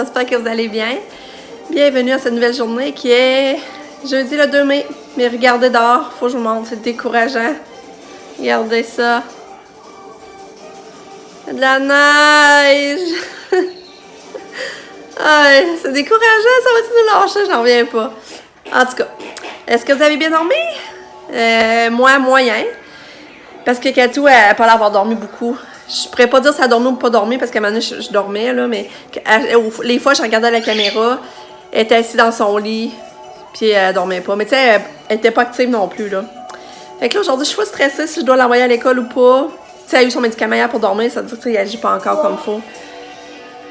j'espère que vous allez bien. Bienvenue à cette nouvelle journée qui est jeudi le 2 mai. Mais regardez dehors, faut que je vous montre, c'est décourageant. Regardez ça. Il y a de la neige. C'est décourageant, ça va-tu nous lâcher? J'en reviens pas. En tout cas, est-ce que vous avez bien dormi? Moi, moyen. Parce que Katou, elle n'a pas l'air dormi beaucoup. Je pourrais pas dire si elle a dormi ou pas dormi, parce qu'à un moment donné, je dormais, là, mais les fois, je regardais la caméra, elle était assise dans son lit, puis elle dormait pas. Mais tu sais, elle était pas active non plus, là. Fait que là, aujourd'hui, je suis pas stressée si je dois l'envoyer à l'école ou pas. Tu sais, elle a eu son médicament hier pour dormir, ça veut dire qu'elle agit pas encore comme il faut.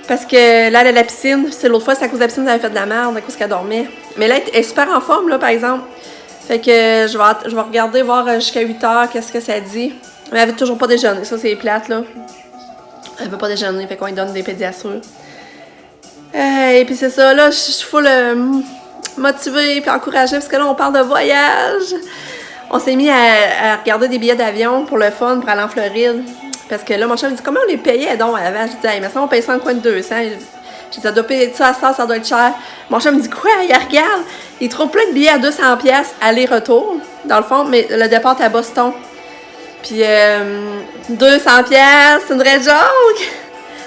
Parce que là, elle a la piscine, c'est l'autre fois, c'est à cause de la piscine, elle avait fait de la merde, à cause qu'elle dormait. Mais là, elle est super en forme, là, par exemple. Fait que je vais regarder, voir jusqu'à 8 h, qu'est-ce que ça dit. Mais elle veut toujours pas déjeuner, ça c'est plate là. Elle veut pas déjeuner, fait qu'on lui donne des pédiatrures. Et puis c'est ça, là, je suis full motivée puis encouragée parce que là on parle de voyage. On s'est mis à regarder des billets d'avion pour le fun, pour aller en Floride. Parce que là, mon chef me dit comment on les payait donc avant. Je dis, hey, mais ça on paye ça en coin de 200. J'ai dit, ça doit payer ça à ça doit être cher. Mon chef me dit quoi? Il regarde, il trouve plein de billets à 200$ aller-retour, dans le fond, mais le départ est à Boston. Puis 200$, c'est une vraie joke!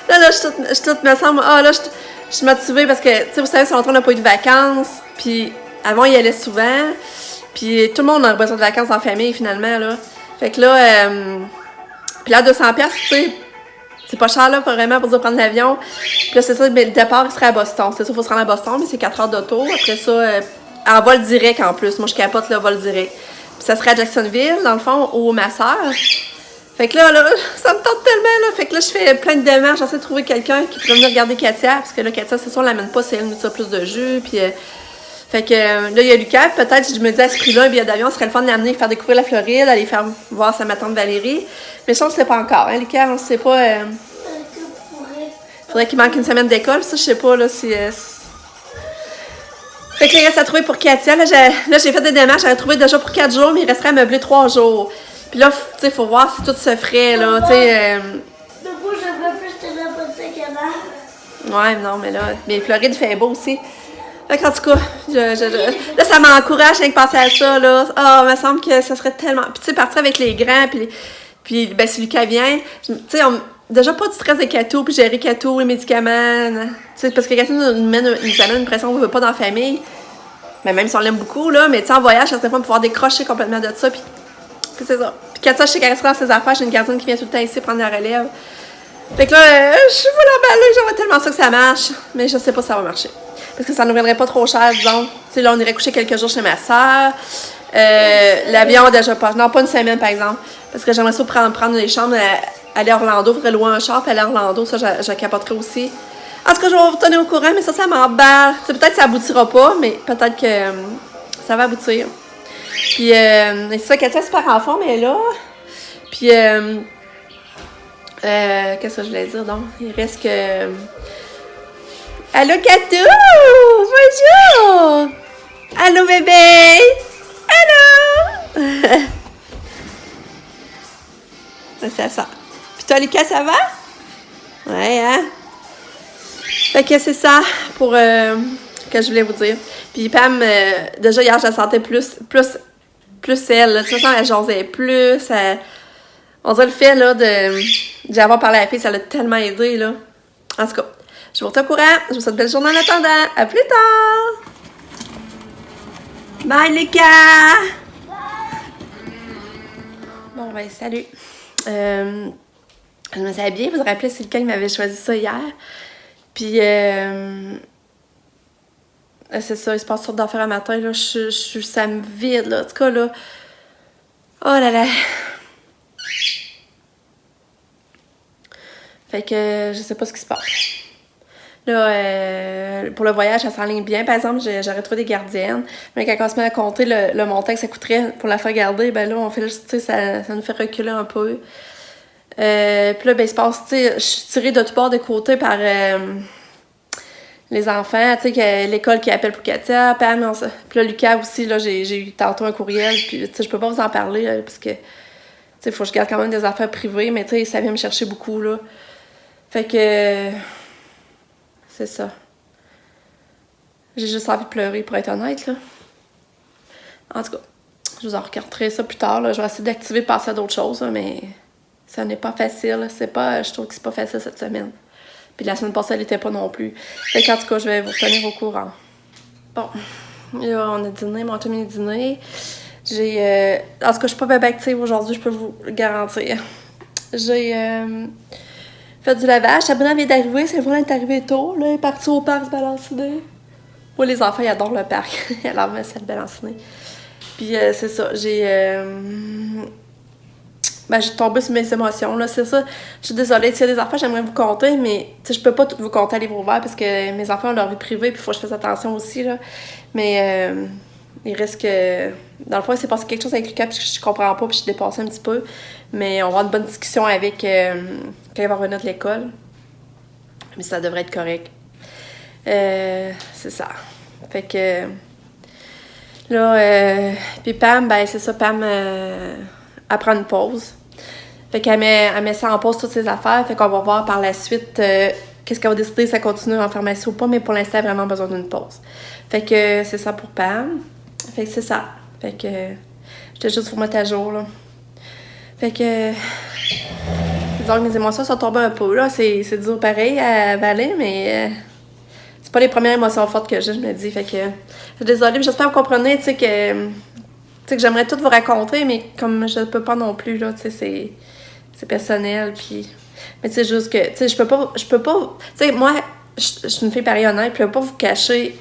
Là, je toute me semble. Ah, là, je suis motivée parce que, tu sais, vous savez, c'est longtemps qu'on n'a pas eu de vacances. Puis avant, il y allait souvent. Puis tout le monde a besoin de vacances en famille, finalement, là. Fait que là, puis là, 200$, tu sais, c'est pas cher, là, vraiment, pour dire prendre l'avion. Puis là, c'est ça, mais le départ, il serait à Boston. C'est ça, il faut se rendre à Boston, mais c'est 4 heures d'auto. Après ça, en vol direct, en plus. Moi, je capote le vol direct. Puis ça serait à Jacksonville, dans le fond, où ma soeur. Fait que là, ça me tente tellement, là. Fait que là, je fais plein de démarches. J'essaie de trouver quelqu'un qui pourrait venir regarder Katia. Parce que là, Katia, c'est sûr, on l'amène pas si elle nous a plus de jus. Puis, fait que là, il y a Lucas. Peut-être, si je me dis à ce prix-là, un billet d'avion, ce serait le fun de l'amener, faire découvrir la Floride, aller faire voir sa ma tante Valérie. Mais ça, on ne sait pas encore. Hein, Lucas, on ne sait pas. Faudrait qu'il manque une semaine d'école. Ça, je sais pas, là, si. Fait que là, il reste à trouver pour Katia. Là, j'ai fait des démarches. J'avais trouvé déjà pour 4 jours, mais il resterait à meubler 3 jours. Puis là, tu sais, faut voir si tout se ferait, là, tu sais. Du coup, je veux plus te répéter qu'avant. Ouais, non, mais là, mais Floride fait beau aussi. Fait qu'en tout cas, là, ça m'encourage rien que penser à ça, là. Ah, il me semble que ça serait tellement. Puis, tu sais, partir avec les grands, puis ben, si Lucas vient, tu sais, déjà pas du stress de Katou, puis gérer Katou, les médicaments. Tu sais, parce que Katou nous amène une pression qu'on veut pas dans la famille. Mais même si on l'aime beaucoup, là, mais tu sais, en voyage, ça serait pas pouvoir décrocher complètement de ça, puis c'est ça. Puis Katia, je sais qu'elle restera dans ses affaires, j'ai une gardienne qui vient tout le temps ici prendre la relève. Fait que là, je suis full emballée, j'aimerais tellement ça que ça marche, mais je sais pas si ça va marcher. Parce que ça nous viendrait pas trop cher, disons. Tu sais, là, on irait coucher quelques jours chez ma soeur. L'avion, déjà pas. Non, pas une semaine, par exemple. Parce que j'aimerais ça prendre les chambres, aller à Orlando. Faudrait louer un char, puis aller à Orlando. Ça, je capoterais aussi. En tout cas, je vais vous tenir au courant, mais ça m'emballe. Peut-être que ça aboutira pas, mais peut-être que ça va aboutir. Puis, c'est ça, Katia, c'est super en forme, elle est là. Puis, qu'est-ce que je voulais dire, donc? Il reste que. Allô, Katou! Bonjour! Allô, bébé! Allô! C'est ça. Puis toi, Lucas, ça va? Ouais, hein? Fait que c'est ça pour que je voulais vous dire. Puis Pam, déjà hier, je la sentais plus elle. Là. De toute façon, elle jasait plus. On dirait le fait là, d'avoir parlé à la fille, ça l'a tellement aidé. Là. En tout cas, je vous retiens au courant. Je vous souhaite une belle journée en attendant. À plus tard! Bye, Lucas! Bon, ben, salut. Je me suis habillée. Vous vous rappelez, c'est lequel qui m'avait choisi ça hier. Puis, c'est ça, il se passe toutes sortes d'affaires un matin, là, ça me vide, là, en tout cas, là, oh là là. Fait que, je sais pas ce qui se passe. Là, pour le voyage, ça s'enligne bien, par exemple, j'aurais trouvé des gardiennes, mais quand on se met à compter le montant que ça coûterait pour la faire garder, ben là, on fait, tu sais, ça nous fait reculer un peu. Puis là, ben, il se passe, tu sais, je suis tirée de tout bord de côté par les enfants, tu sais, l'école qui appelle pour Katia, Pam, puis là, Lucas aussi, là, j'ai eu tantôt un courriel, puis tu sais, je peux pas vous en parler, là, parce que, tu sais, il faut que je garde quand même des affaires privées, mais tu sais, ça vient me chercher beaucoup, là. Fait que, c'est ça. J'ai juste envie de pleurer, pour être honnête, là. En tout cas, je vous en regarderai ça plus tard, là. Je vais essayer d'activer, de passer à d'autres choses, là, mais ça n'est pas facile. Je trouve que c'est pas facile cette semaine. Puis la semaine passée, elle était pas non plus. Fait qu'en tout cas, je vais vous tenir au courant. Bon, là, on a dîné, mon chum a dîné. En tout cas, je suis pas bien active aujourd'hui, je peux vous le garantir. J'ai fait du lavage. Sabrina vient d'arriver, Sabrina est arrivée tôt. Là, elle est partie au parc se balancer. Moi, les enfants, ils adorent le parc. Elle leur met cette balancinée. Puis c'est ça, j'ai tombé sur mes émotions, là, c'est ça. Je suis désolée, s'il y a des enfants, j'aimerais vous conter, mais je peux pas tout vous conter à livre ouvert parce que mes enfants ont leur vie privée, puis il faut que je fasse attention aussi, là. Mais il risque que... Dans le fond, il s'est passé quelque chose avec Lucas, puis je comprends pas, puis je suis dépassée un petit peu. Mais on va avoir une bonne discussion avec quand il va revenir de l'école. Mais ça devrait être correct. C'est ça. Fait que... Là, puis Pam, ben c'est ça, Pam, elle prend une pause. Fait qu'elle met ça en pause, toutes ses affaires. Fait qu'on va voir par la suite qu'est-ce qu'elle va décider, si elle continue en pharmacie ou pas, mais pour l'instant, elle a vraiment besoin d'une pause. Fait que c'est ça pour Pam. Fait que c'est ça. Fait que je t'ai juste vous mettre à jour, là. Fait que... disons que mes émotions sont tombées un peu, là. C'est dur pareil à avaler, mais... c'est pas les premières émotions fortes que j'ai, je me dis. Fait que... je suis désolée, mais j'espère que vous comprenez, tu sais, que j'aimerais tout vous raconter, mais comme je peux pas non plus, là, tu sais, c'est personnel, puis... Mais tu sais, juste que... Tu sais, je peux pas... Tu sais, moi, je suis une fille pareille honnête, puis je peux pas vous cacher...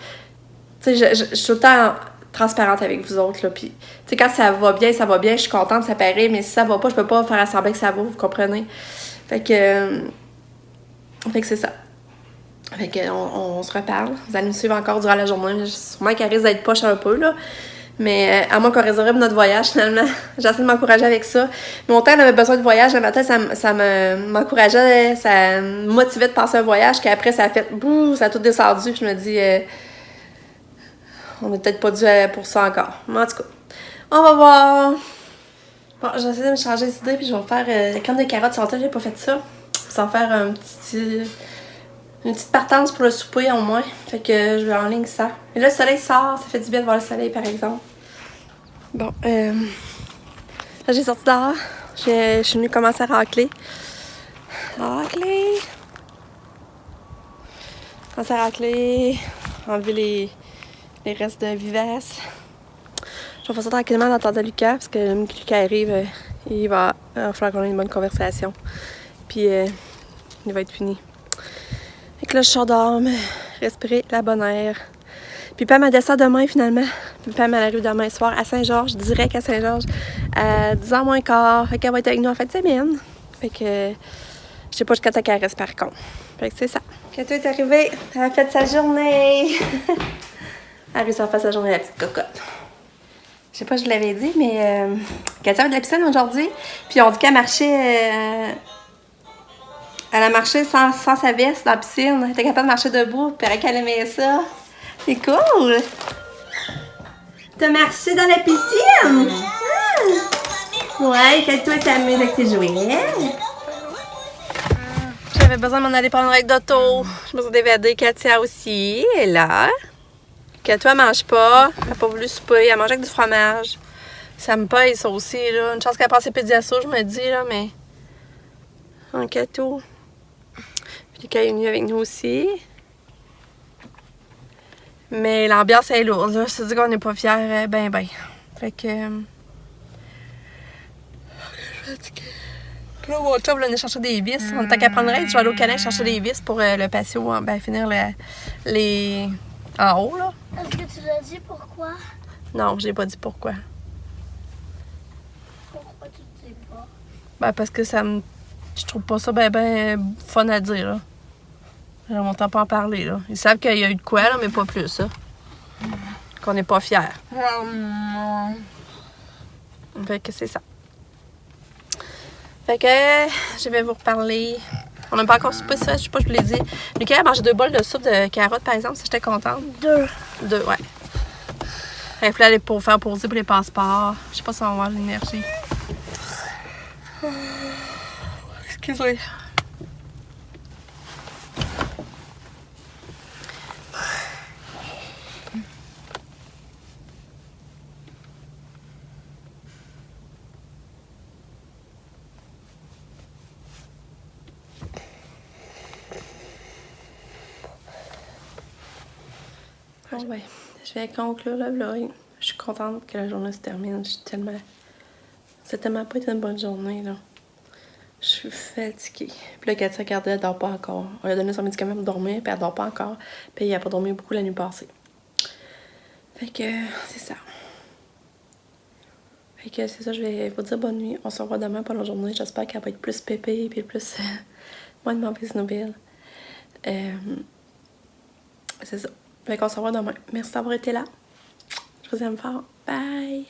Tu sais, je suis tout le temps transparente avec vous autres, là, puis... Tu sais, quand ça va bien, je suis contente, ça paraît, mais si ça va pas, je peux pas faire semblant que ça va, vous comprenez? Fait que c'est ça. Fait qu'on se reparle. Vous allez me suivre encore durant la journée. Sûrement qu'elle risque d'être poche un peu, là. Mais à moins qu'on réserve notre voyage, finalement. J'essaie de m'encourager avec ça. Mais autant elle avait besoin de voyage, le matin, ça m'encourageait, ça me motivait de passer un voyage, qu'après, ça a fait... Bouh, ça a tout descendu. Puis je me dis... on n'est peut-être pas dû pour ça encore. Mais en tout cas, on va voir. Bon, je vais essayer de me changer d'idée, puis je vais faire la crème de carottes. Ça fait longtemps que j'ai pas fait ça. Sans faire une petite partance pour le souper, au moins. Fait que je vais en ligne ça. Mais là, le soleil sort. Ça fait du bien de voir le soleil, par exemple. Bon, là, j'ai sorti dehors. Je suis venue commencer à racler. Commencer à racler. Enlever les restes de vivaces. Je vais faire ça tranquillement en attendant Lucas, parce que même que Lucas arrive, il va falloir qu'on ait une bonne conversation. Puis, il va être fini. Fait que là, je sors dehors, respirer la bonne air. Puis Pam, elle descend demain, finalement. Puis Pam, elle arrive demain soir à Saint-Georges, direct à Saint-Georges, à 10h moins quart. Fait qu'elle va être avec nous en fin de semaine. Fait que, je sais pas jusqu'à temps qu'elle reste, par contre. Fait que c'est ça. Kato est arrivée, elle a fait sa journée. Elle a réussi à faire sa journée, la petite cocotte. Je sais pas si je vous l'avais dit, mais Katia avait de la piscine aujourd'hui. Puis on dit qu'elle marchait... elle a marché sans sa veste dans la piscine. Elle était capable de marcher debout. Puis qu'elle aimait ça. C'est cool! T'as marché dans la piscine? Ah. Ouais, Katia s'amuse avec ses jouets. J'avais besoin de m'en aller prendre un règle d'auto. Je me suis d'évader. Katia aussi. Elle est là. Que toi, elle mange pas. Elle n'a pas voulu souper. Elle mange avec du fromage. Ça me paye, ça aussi, là. Une chance qu'elle passe ses pédiasso, je me dis, là, mais... En cadeau. Puis qu'elle est venue avec nous aussi. Mais l'ambiance est lourde, là. Je te dis qu'on n'est pas fiers, ben. Fait que... je suis fatiguée. Puis là, mon chum venait chercher des vis. On était qu'à prendre règle. Je vais aller au canal chercher des vis pour le patio. Ben, finir les... en haut, là. Est-ce que tu l'as dit pourquoi? Non, j'ai pas dit pourquoi. Pourquoi tu ne sais pas? Ben, parce que ça me... je trouve pas ça ben fun à dire, là. J'ai longtemps pas en parler, là. Ils savent qu'il y a eu de quoi, là, mais pas plus, là. Qu'on n'est pas fiers. Fait que c'est ça. Fait que je vais vous reparler. On n'a pas encore soupé ça, je sais pas, je vous l'ai dit. Lucas a mangé 2 bols de soupe de carottes, par exemple, si j'étais contente. 2, ouais. Il fallait aller pour faire poser pour les passeports. Je sais pas si on va avoir l'énergie. Excusez. Bon, ben, je vais conclure le vlog. Je suis contente que la journée se termine. Ça a tellement pas été une bonne journée, là. Je suis fatiguée. Puis là, Katia, regardez, elle dort pas encore. On lui a donné son médicament pour dormir, puis elle dort pas encore. Puis elle a pas dormi beaucoup la nuit passée. Fait que, c'est ça. Fait que c'est ça, je vais vous dire bonne nuit. On se revoit demain pour la journée. J'espère qu'elle va être plus pépée, puis plus moins de mauvaises nouvelles. C'est ça. Fait qu'on se revoit demain. Merci d'avoir été là. Je vous aime fort. Bye!